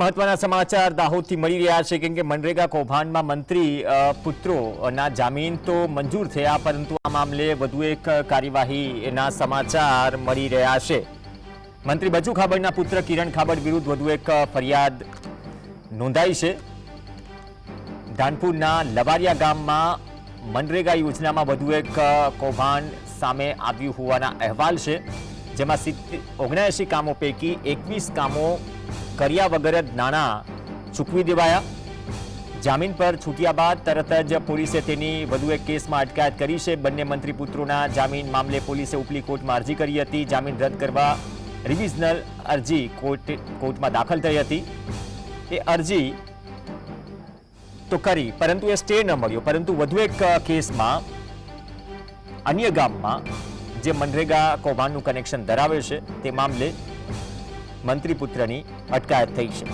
મહત્વના સમાચાર દાહોદથી મળી રહ્યા છે કેમ કે મનરેગા કૌભાંડમાં મંત્રી પુત્રોના જામીન તો મંજૂર થયા, પરંતુ આ મામલે વધુ એક કાર્યવાહીના સમાચાર મળી રહ્યા છે। મંત્રી બચુ ખાબડના પુત્ર કિરણ ખાબડ વિરુદ્ધ વધુ એક ફરિયાદ નોંધાઈ છે। ધાનપુરના લવારિયા ગામમાં મનરેગા યોજનામાં વધુ એક કૌભાંડ સામે આવ્યું હોવાના અહેવાલ છે, જેમાં 79 કામો પૈકી 21 કામો કર્યા વગર જ નાણાં ચૂકવી દેવાયા। જામીન પર છૂટ્યા બાદ તરત જ પોલીસે તેની વધુ એક કેસમાં અટકાયત કરી છે। બંને મંત્રી પુત્રોના જામીન મામલે પોલીસે ઉપલી કોર્ટમાં અરજી કરી હતી। જામીન રદ કરવા રિવિઝનલ અરજી કોર્ટમાં દાખલ થઈ હતી। એ અરજી તો કરી, પરંતુ એ સ્ટે ન મળ્યો। પરંતુ વધુ એક કેસમાં અન્ય ગામમાં જે મનરેગા કૌભાંડનું કનેક્શન ધરાવે છે તે મામલે મંત્રી પુત્રની અટકાયત થઈ છે।